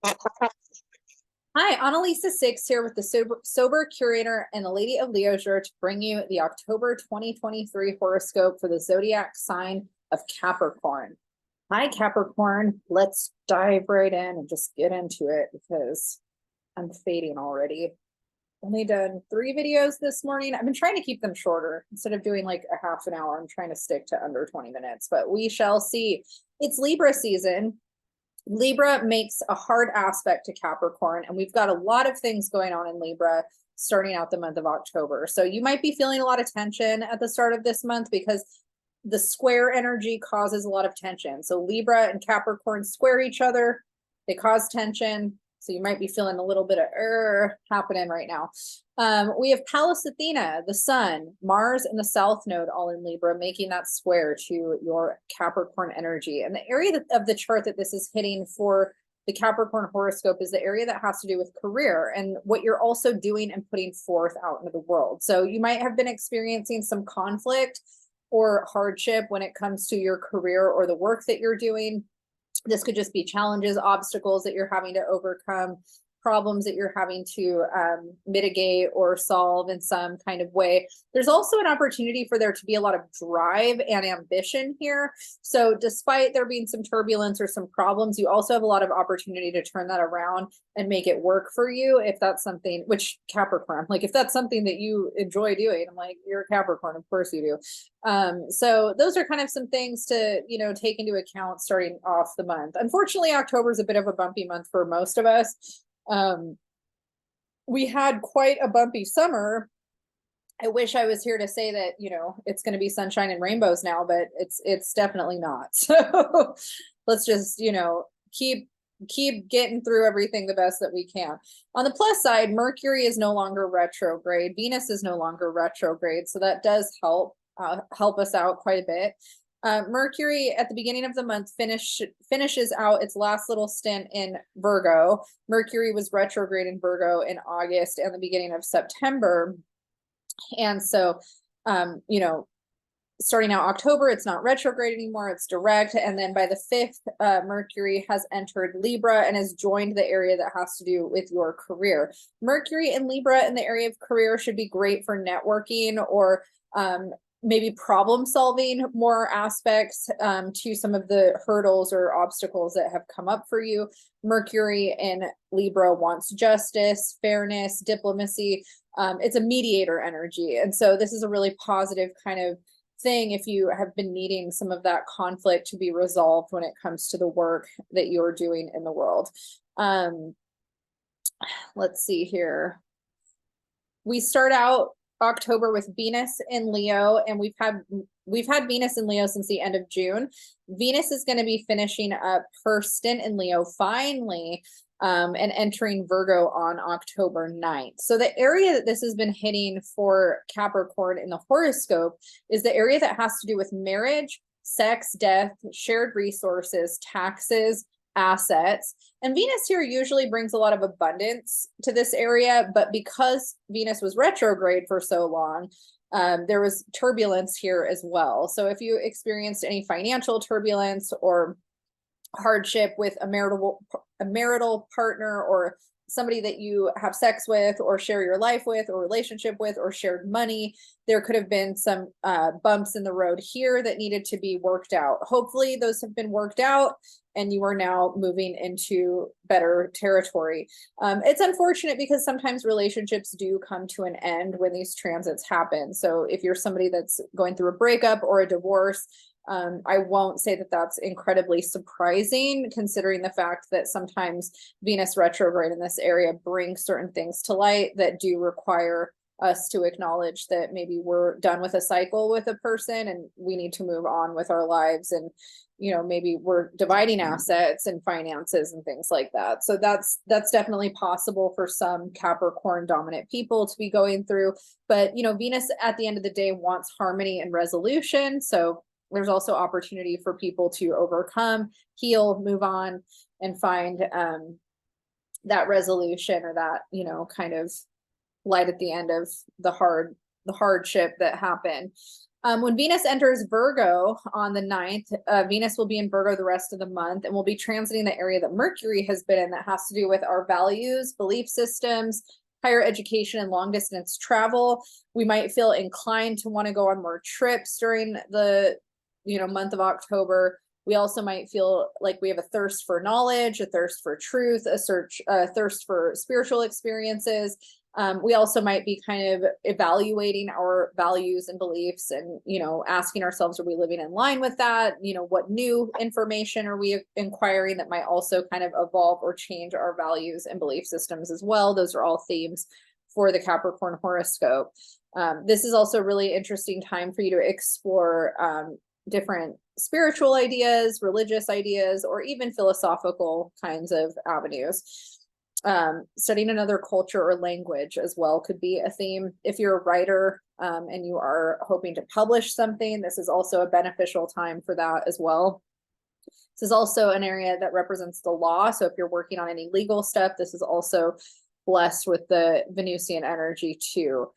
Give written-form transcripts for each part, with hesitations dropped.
Hi, Analisa Six here with the Sober Curator and the Lady of Leisure to bring you the October 2023 horoscope for the zodiac sign of Capricorn. Hi, Capricorn. Let's dive right in and just get into it because I'm fading already. Only done 3 videos this morning. I've been trying to keep them shorter instead of doing like a half an hour. I'm trying to stick to under 20 minutes, but we shall see. It's Libra season. Libra makes a hard aspect to Capricorn, and we've got a lot of things going on in Libra starting out the month of October. So you might be feeling a lot of tension at the start of this month because the square energy causes a lot of tension. So Libra and Capricorn square each other, they cause tension. So you might be feeling a little bit of happening right now. We have Pallas Athena, the sun, Mars, and the South Node all in Libra, making that square to your Capricorn energy. And the area of the chart that this is hitting for the Capricorn horoscope is the area that has to do with career and what you're also doing and putting forth out into the world. So you might have been experiencing some conflict or hardship when it comes to your career or the work that you're doing. This could just be challenges, obstacles that you're having to overcome, problems that you're having to mitigate or solve in some kind of way. There's also an opportunity for there to be a lot of drive and ambition here. So despite there being some turbulence or some problems, you also have a lot of opportunity to turn that around and make it work for you if that's something, which Capricorn, like if that's something that you enjoy doing, I'm like, you're a Capricorn, of course you do. So those are kind of some things to, take into account starting off the month. Unfortunately, October is a bit of a bumpy month for most of us. We had quite a bumpy summer. I wish I was here to say that, it's going to be sunshine and rainbows now, but it's definitely not. So let's just, keep getting through everything the best that we can. On the plus side, Mercury is no longer retrograde. Venus is no longer retrograde. So that does help us out quite a bit. Mercury at the beginning of the month finishes out its last little stint in Virgo. Mercury was retrograde in Virgo in August and the beginning of September. And so, starting out October, it's not retrograde anymore, it's direct. And then by the 5th, Mercury has entered Libra and has joined the area that has to do with your career. Mercury and Libra in the area of career should be great for networking or maybe problem solving more aspects to some of the hurdles or obstacles that have come up for you. Mercury in Libra wants justice, fairness, diplomacy. It's a mediator energy. And so this is a really positive kind of thing if you have been needing some of that conflict to be resolved when it comes to the work that you're doing in the world. Let's see here. We start out October with Venus in Leo, and we've had Venus in Leo since the end of June. Venus is going to be finishing up her stint in Leo finally, and entering Virgo on October 9th. So the area that this has been hitting for Capricorn in the horoscope is the area that has to do with marriage, sex, death, shared resources, taxes, assets. And Venus here usually brings a lot of abundance to this area, but because Venus was retrograde for so long, there was turbulence here as well. So if you experienced any financial turbulence or hardship with a marital partner or somebody that you have sex with or share your life with or relationship with or shared money, there could have been some bumps in the road here that needed to be worked out. Hopefully those have been worked out and you are now moving into better territory. It's unfortunate because sometimes relationships do come to an end when these transits happen. So if you're somebody that's going through a breakup or a divorce, I won't say that that's incredibly surprising, considering the fact that sometimes Venus retrograde in this area brings certain things to light that do require us to acknowledge that maybe we're done with a cycle with a person and we need to move on with our lives. And, maybe we're dividing assets and finances and things like that. So that's definitely possible for some Capricorn dominant people to be going through. But, Venus at the end of the day wants harmony and resolution. So there's also opportunity for people to overcome, heal, move on, and find that resolution or that, kind of light at the end of the hardship that happened. When Venus enters Virgo on the 9th, Venus will be in Virgo the rest of the month and will be transiting the area that Mercury has been in that has to do with our values, belief systems, higher education, and long distance travel. We might feel inclined to want to go on more trips during the month of October. We also might feel like we have a thirst for knowledge, a thirst for truth, a thirst for spiritual experiences. We also might be kind of evaluating our values and beliefs and, asking ourselves, are we living in line with that? What new information are we inquiring that might also kind of evolve or change our values and belief systems as well? Those are all themes for the Capricorn horoscope. This is also a really interesting time for you to explore different spiritual ideas, religious ideas, or even philosophical kinds of avenues. Studying another culture or language as well could be a theme. If you're a writer and you are hoping to publish something, this is also a beneficial time for that as well. This is also an area that represents the law. So if you're working on any legal stuff, this is also blessed with the Venusian energy too.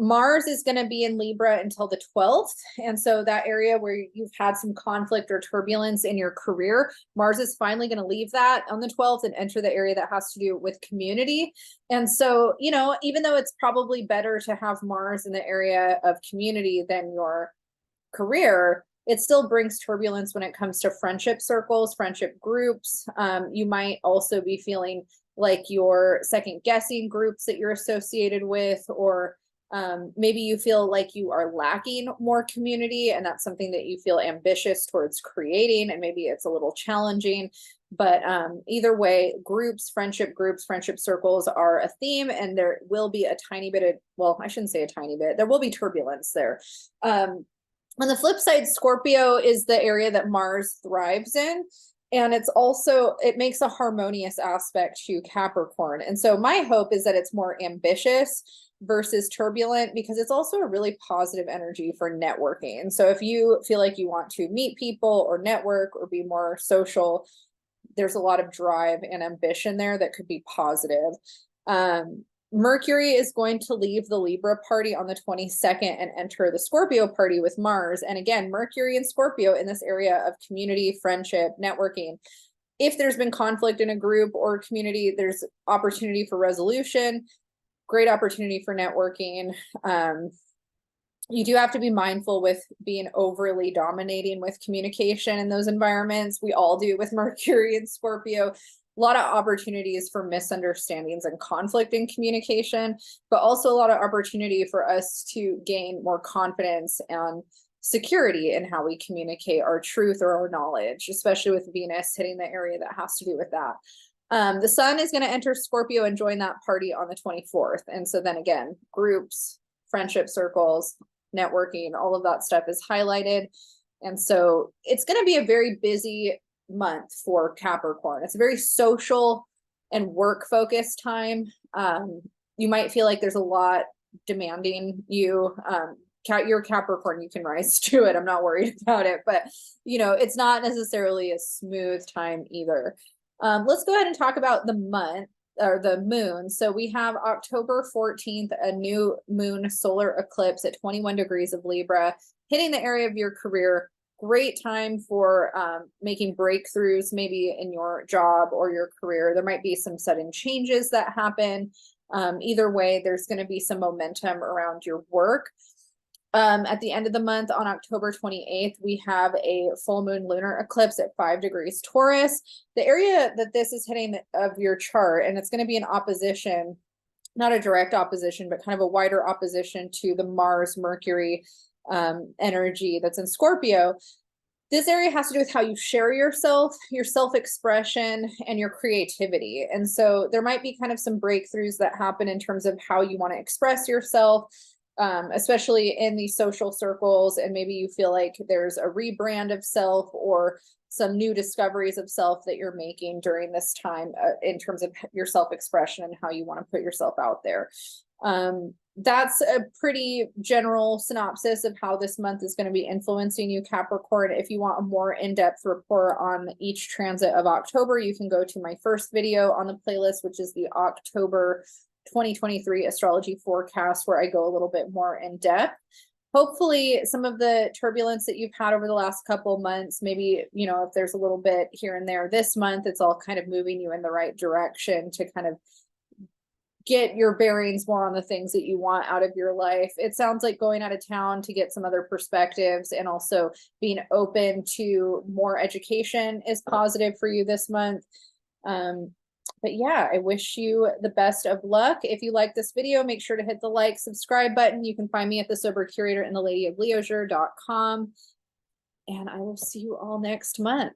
Mars is going to be in Libra until the 12th. And so that area where you've had some conflict or turbulence in your career, Mars is finally going to leave that on the 12th and enter the area that has to do with community. And so, even though it's probably better to have Mars in the area of community than your career, it still brings turbulence when it comes to friendship circles, friendship groups. You might also be feeling like you're second guessing groups that you're associated with, or maybe you feel like you are lacking more community, and that's something that you feel ambitious towards creating, and maybe it's a little challenging. But either way, friendship circles are a theme, and there will be a tiny bit of, well, I shouldn't say a tiny bit, there will be turbulence there. On the flip side, Scorpio is the area that Mars thrives in. And it makes a harmonious aspect to Capricorn. And so my hope is that it's more ambitious versus turbulent, because it's also a really positive energy for networking. And so if you feel like you want to meet people or network or be more social, there's a lot of drive and ambition there that could be positive. Mercury is going to leave the Libra party on the 22nd and enter the Scorpio party with Mars. And again, Mercury and Scorpio in this area of community, friendship, networking. If there's been conflict in a group or community, there's opportunity for resolution, great opportunity for networking. You do have to be mindful with being overly dominating with communication in those environments. We all do with Mercury and Scorpio. A lot of opportunities for misunderstandings and conflict in communication, but also a lot of opportunity for us to gain more confidence and security in how we communicate our truth or our knowledge, especially with Venus hitting the area that has to do with that. The sun is going to enter Scorpio and join that party on the 24th. And so then again, groups, friendship circles, networking, all of that stuff is highlighted. And so it's going to be a very busy month for Capricorn. It's a very social and work focused time. You might feel like there's a lot demanding you. You're Capricorn, you can rise to it. I'm not worried about it, but it's not necessarily a smooth time either. Let's go ahead and talk about the month or the moon. So we have October 14th, a new moon solar eclipse at 21 degrees of Libra, hitting the area of your career. Great time for making breakthroughs, maybe in your job or your career. There might be some sudden changes that happen. Either way, there's going to be some momentum around your work. At the end of the month, on October 28th, we have a full moon lunar eclipse at 5 degrees Taurus. The area that this is hitting of your chart, and it's going to be in opposition, not a direct opposition, but kind of a wider opposition to the Mars Mercury energy that's in Scorpio. This area has to do with how you share yourself, your self-expression, and your creativity. And so there might be kind of some breakthroughs that happen in terms of how you want to express yourself, especially in these social circles. And maybe you feel like there's a rebrand of self or some new discoveries of self that you're making during this time in terms of your self-expression and how you want to put yourself out there. That's a pretty general synopsis of how this month is going to be influencing you, Capricorn. If you want a more in-depth report on each transit of October, you can go to my first video on the playlist, which is the October 2023 astrology forecast, where I go a little bit more in depth. Hopefully some of the turbulence that you've had over the last couple months, maybe, you know, if there's a little bit here and there this month, it's all kind of moving you in the right direction to kind of get your bearings more on the things that you want out of your life. It sounds like going out of town to get some other perspectives, and also being open to more education is positive for you this month. But yeah, I wish you the best of luck. If you like this video, make sure to hit the like, subscribe button. You can find me at the Sober Curator and the Lady of Leisure.com. And I will see you all next month.